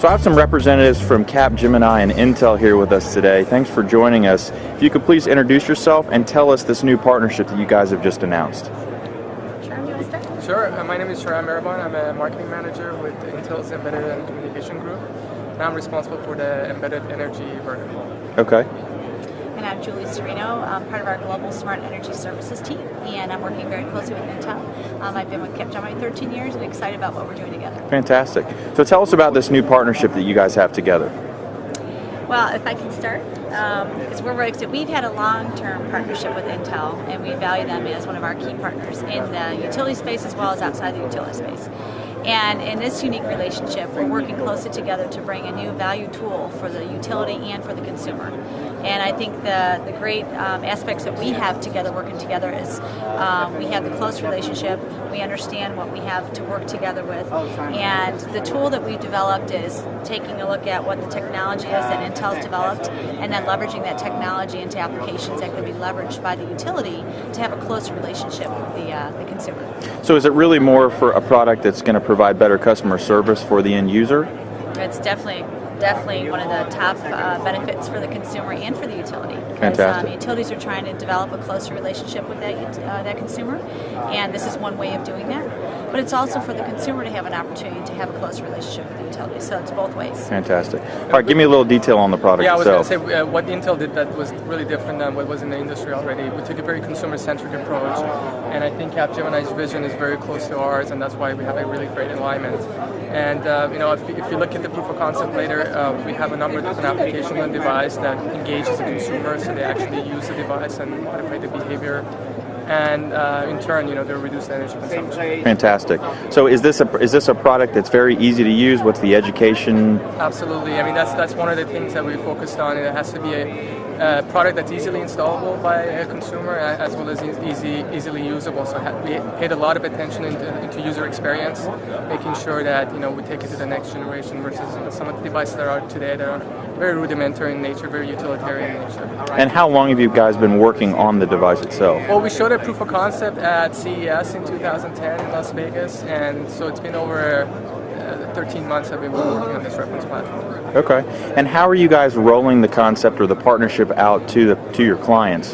So I have some representatives from Capgemini and Intel here with us today. Thanks for joining us. If you could please introduce yourself and tell us this new partnership that you guys have just announced. Sharon, do you want to start? Sure. My name is Sharon Marabon. I'm a marketing manager with Intel's Embedded and Communication Group. And I'm responsible for the embedded energy vertical. Okay. And I'm Julie Serino. I'm part of our global smart energy services team, and I'm working very closely with Intel. I've been with Capgemini 13 years and excited about what we're doing together. Fantastic. So tell us about this new partnership that you guys have together. Well, if I can start, because we're very excited. We've had a long-term partnership with Intel, and we value them as one of our key partners in the utility space as well as outside the utility space. And in this unique relationship, we're working closely together to bring a new value tool for the utility and for the consumer. And I think the great aspects that we have together, working together, is we have the close relationship. We understand what we have to work together with. And the tool that we developed is taking a look at what the technology is that Intel's developed and then leveraging that technology into applications that can be leveraged by the utility to have a closer relationship with the consumer. So is it really more for a product that's going to provide better customer service for the end user? It's definitely one of the top benefits for the consumer and for the utility. Fantastic. Utilities are trying to develop a closer relationship with that consumer, and this is one way of doing that. But it's also for the consumer to have an opportunity to have a closer relationship with the utility, so it's both ways. Fantastic. All right, give me a little detail on the product Yeah, I was going itself. to say what Intel did that was really different than what was in the industry already. We took a very consumer-centric approach, and I think Capgemini's vision is very close to ours, and that's why we have a really great alignment. And if you look at the proof of concept later, we have a number of different applications on the device that engages the consumer, so they actually use the device and modify the behavior. And in turn, they'll reduce the energy consumption. Fantastic. So is this a product that's very easy to use? What's the education? Absolutely. I mean, that's one of the things that we focused on. It has to be a product that's easily installable by a consumer as well as easily usable. So we paid a lot of attention into user experience, making sure that we take it to the next generation versus some of the devices that are out today that are very rudimentary in nature, very utilitarian in nature. And how long have you guys been working on the device itself? Well, we showed a proof of concept at CES in 2010 in Las Vegas, and so it's been over 13 months that we've been working on this reference platform. Okay. And how are you guys rolling the concept or the partnership out to your clients?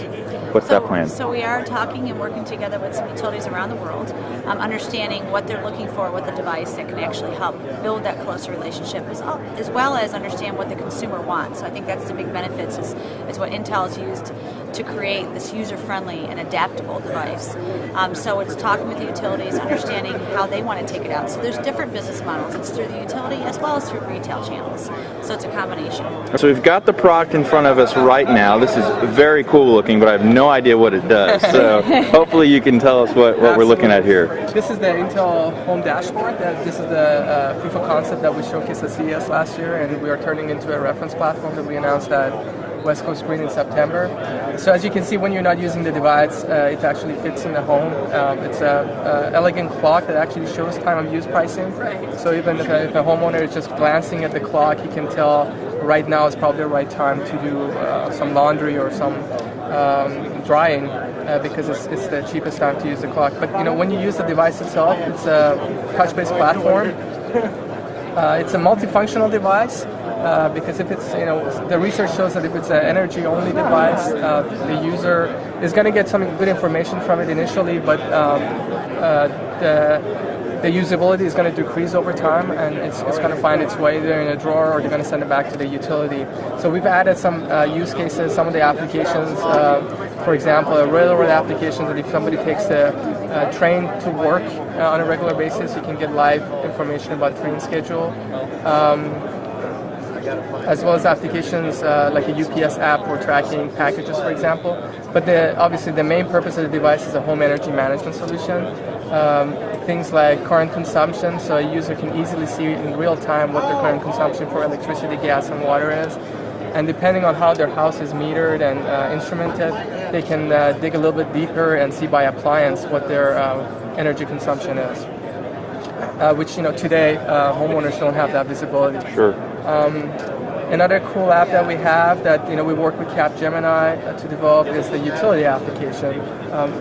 What's that plan? So we are talking and working together with some utilities around the world, understanding what they're looking for with a device that can actually help build that closer relationship, as well as understand what the consumer wants. So I think that's the big benefits is what Intel has used to create this user-friendly and adaptable device. So it's talking with the utilities, understanding how they want to take it out. So there's different business models. It's through the utility as well as through retail channels. So it's a combination. So we've got the product in front of us right now. This is very cool looking, but I have no idea what it does. So hopefully you can tell us what we're looking at here. This is the Intel Home Dashboard. This is the proof of concept that we showcased at CES last year, and we are turning into a reference platform that we announced at West Coast Green in September. So as you can see, when you're not using the device, it actually fits in the home. It's an elegant clock that actually shows time of use pricing. So even if a homeowner is just glancing at the clock, he can tell right now is probably the right time to do some laundry or some drying because it's the cheapest time to use the clock. But when you use the device itself, it's a touch-based platform. It's a multifunctional device because if it's the research shows that if it's an energy-only device, the user is going to get some good information from it initially, but the usability is going to decrease over time, and it's going to find its way either in a drawer or they're going to send it back to the utility. So we've added some use cases, some of the applications, for example, a railroad application that if somebody takes the train to work on a regular basis, you can get live information about train schedule. As well as applications like a UPS app for tracking packages, for example. But obviously the main purpose of the device is a home energy management solution. Things like current consumption, so a user can easily see in real time what their current consumption for electricity, gas, and water is. And depending on how their house is metered and instrumented, they can dig a little bit deeper and see by appliance what their energy consumption is, which today homeowners don't have that visibility. Sure. Another cool app that we have that we work with Capgemini to develop is the utility application.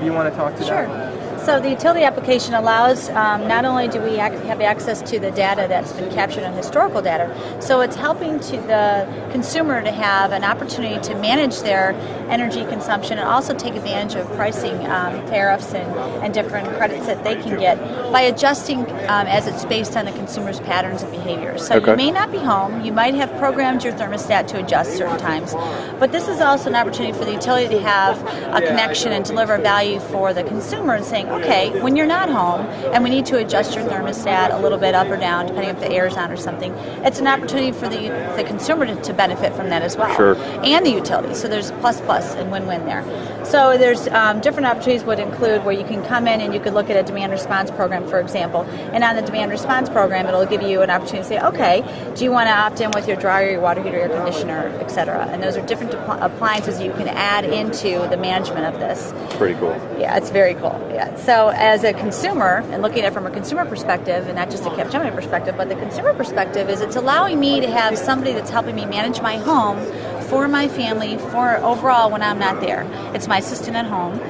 You want to talk to that? Sure. So the utility application allows, not only do we have access to the data that's been captured in historical data, so it's helping to the consumer to have an opportunity to manage their energy consumption and also take advantage of pricing tariffs and different credits that they can get by adjusting as it's based on the consumer's patterns and behaviors. So Okay. You may not be home, you might have programmed your thermostat to adjust certain times, but this is also an opportunity for the utility to have a connection and deliver value for the consumer and saying, okay, when you're not home and we need to adjust your thermostat a little bit up or down, depending if the air is on or something, it's an opportunity for the consumer to benefit from that as well. Sure. And the utility. So there's plus and win-win there. So there's different opportunities would include where you can come in and you could look at a demand response program, for example. And on the demand response program, it'll give you an opportunity to say, okay, do you want to opt in with your dryer, your water heater, your conditioner, etc. And those are different appliances you can add into the management of this. It's pretty cool. Yeah, it's very cool. Yeah. So as a consumer, and looking at it from a consumer perspective, and not just a Capgemini perspective, but the consumer perspective is it's allowing me to have somebody that's helping me manage my home for my family, for overall when I'm not there. It's my assistant at home.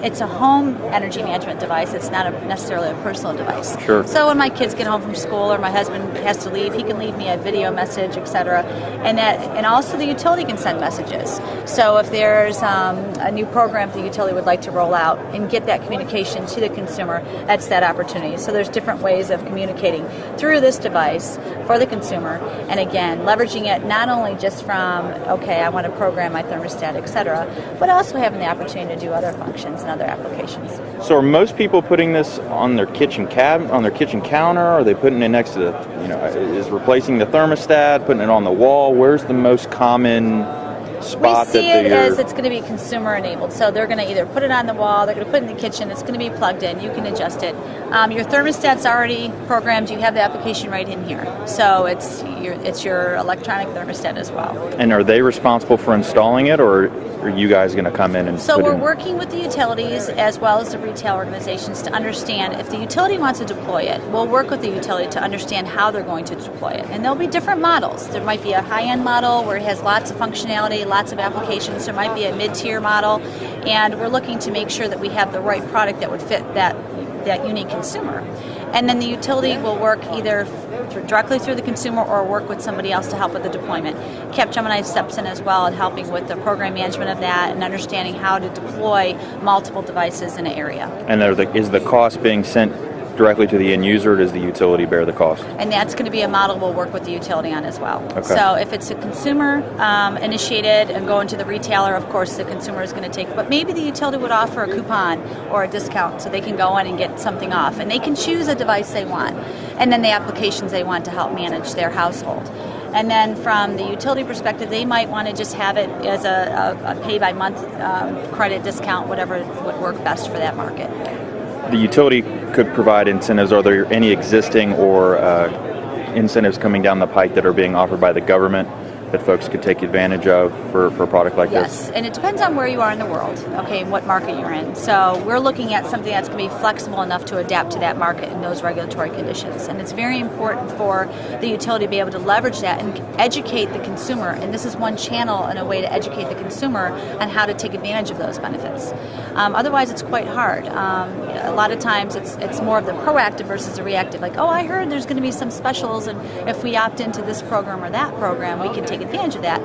It's a home energy management device. It's not necessarily a personal device. Sure. So when my kids get home from school or my husband has to leave, he can leave me a video message, etc. And also the utility can send messages. So if there's a new program the utility would like to roll out and get that communication to the consumer, that's that opportunity. So there's different ways of communicating through this device for the consumer. And again, leveraging it not only just from, okay, I want to program my thermostat, etc., but also having the opportunity to do other functions and other applications. So are most people putting this on their kitchen on their kitchen counter? Are they putting it next to the, is replacing the thermostat, putting it on the wall? Where's the most common spot we see that it as it's going to be consumer enabled. So they're going to either put it on the wall, they're going to put it in the kitchen, it's going to be plugged in, you can adjust it. Your thermostat's already programmed, you have the application right in here. So it's your electronic thermostat as well. And are they responsible for installing it, or are you guys going to come in and So put we're in? working with the utilities as well as the retail organizations to understand if the utility wants to deploy it, we'll work with the utility to understand how they're going to deploy it. And there'll be different models. There might be a high-end model where it has lots of functionality, lots of applications. There might be a mid-tier model, and we're looking to make sure that we have the right product that would fit that unique consumer. And then the utility will work either directly through the consumer or work with somebody else to help with the deployment. Capgemini steps in as well in helping with the program management of that and understanding how to deploy multiple devices in an area. And is the cost being sent directly to the end user, or does the utility bear the cost? And that's going to be a model we'll work with the utility on as well. Okay. So if it's a consumer initiated and going to the retailer, of course the consumer is going to take, but maybe the utility would offer a coupon or a discount so they can go in and get something off. And they can choose a device they want and then the applications they want to help manage their household. And then from the utility perspective, they might want to just have it as a pay-by-month credit discount, whatever would work best for that market. The utility could provide incentives. Are there any existing or incentives coming down the pike that are being offered by the government that folks could take advantage of for a product like this? Yes, and it depends on where you are in the world, okay, what market you're in. So we're looking at something that's going to be flexible enough to adapt to that market and those regulatory conditions. And it's very important for the utility to be able to leverage that and educate the consumer. And this is one channel and a way to educate the consumer on how to take advantage of those benefits. Otherwise, it's quite hard. A lot of times it's more of the proactive versus the reactive. Like, oh, I heard there's going to be some specials, and if we opt into this program or that program, we can take advantage of that.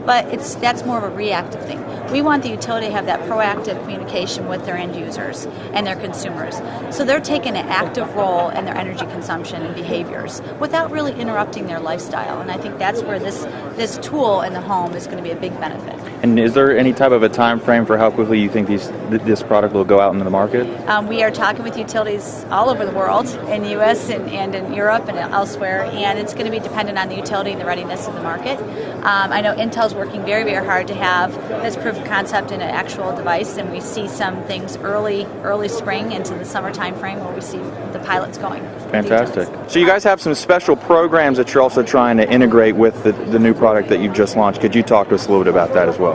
But that's more of a reactive thing. We want the utility to have that proactive communication with their end users and their consumers. So they're taking an active role in their energy consumption and behaviors without really interrupting their lifestyle. And I think that's where this tool in the home is going to be a big benefit. And is there any type of a time frame for how quickly you think this product will go out into the market? We are talking with utilities all over the world, in the U.S. and in Europe and elsewhere, and it's going to be dependent on the utility and the readiness of the market. I know Intel's working very, very hard to have this proof of concept in an actual device, and we see some things early spring into the summer time frame where we see the pilots going. Fantastic. So you guys have some special programs that you're also trying to integrate with the new product that you've just launched. Could you talk to us a little bit about that as well?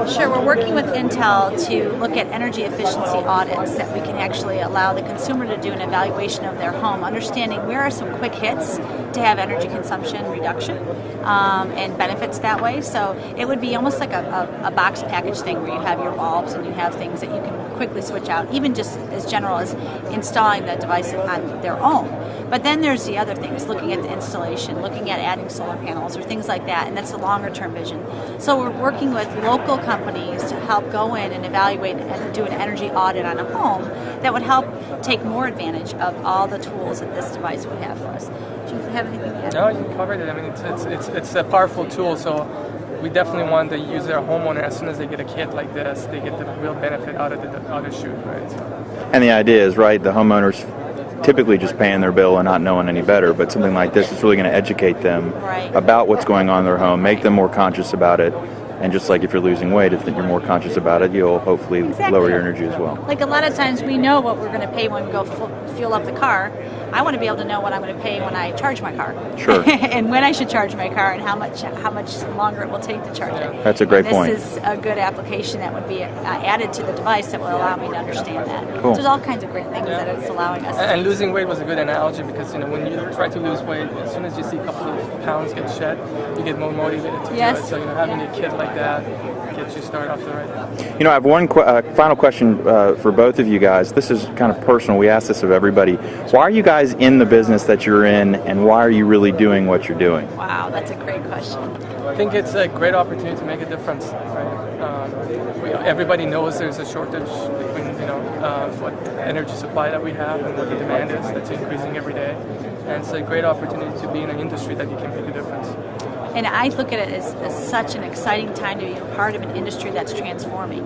Sure, we're working with Intel to look at energy efficiency audits that we can actually allow the consumer to do an evaluation of their home, understanding where are some quick hits to have energy consumption reduction and benefits that way. So it would be almost like a box package thing where you have your bulbs and you have things that you can quickly switch out, even just as general as installing the device on their own. But then there's the other things, looking at the installation, looking at adding solar panels or things like that, and that's the longer term vision. So we're working with local companies to help go in and evaluate and do an energy audit on a home that would help take more advantage of all the tools that this device would have for us. Do you have anything to add? No, you covered it. I mean, it's a powerful tool, so we definitely want the user, homeowner, as soon as they get a kit like this, they get the real benefit out of the shoot, right? And the idea is, right, the homeowners typically just paying their bill and not knowing any better, but something like this is really going to educate them about what's going on in their home, make them more conscious about it. And just like if you're losing weight, if you're more conscious about it, you'll hopefully lower your energy as well. Like a lot of times we know what we're going to pay when we go fuel up the car. I want to be able to know what I'm going to pay when I charge my car. Sure. And when I should charge my car and how much longer it will take to charge it. That's a great point. This is a good application that would be added to the device that will allow me to understand that. Cool. So there's all kinds of great things that it's allowing us to do. And losing weight was a good analogy because, when you try to lose weight, as soon as you see a couple of pounds get shed, you get more motivated to do it. So, having a kid like that gets you started off the right path. I have one final question for both of you guys. This is kind of personal. We ask this of everybody. Why are you guys in the business that you're in, and why are you really doing what you're doing? Wow, that's a great question. I think it's a great opportunity to make a difference. Right? Everybody knows there's a shortage between what energy supply that we have and what the demand is that's increasing every day, and it's a great opportunity to be in an industry that you can make a difference. And I look at it as such an exciting time to be a part of an industry that's transforming.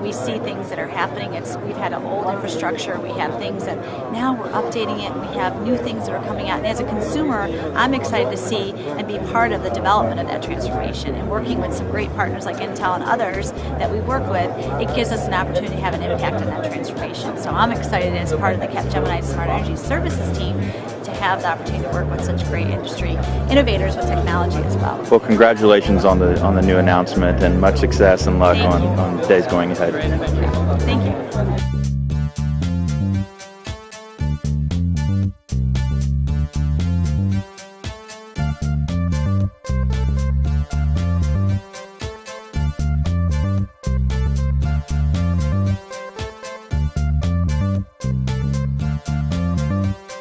We see things that are happening. We've had an old infrastructure. We have things that now we're updating it. We have new things that are coming out. And as a consumer, I'm excited to see and be part of the development of that transformation. And working with some great partners like Intel and others that we work with, it gives us an opportunity to have an impact on that transformation. So I'm excited as part of the Capgemini Smart Energy Services team to have the opportunity to work with such great industry innovators with technology as well. Well, congratulations on the new announcement, and much success and luck on days going ahead. Great, thank you. Thank you.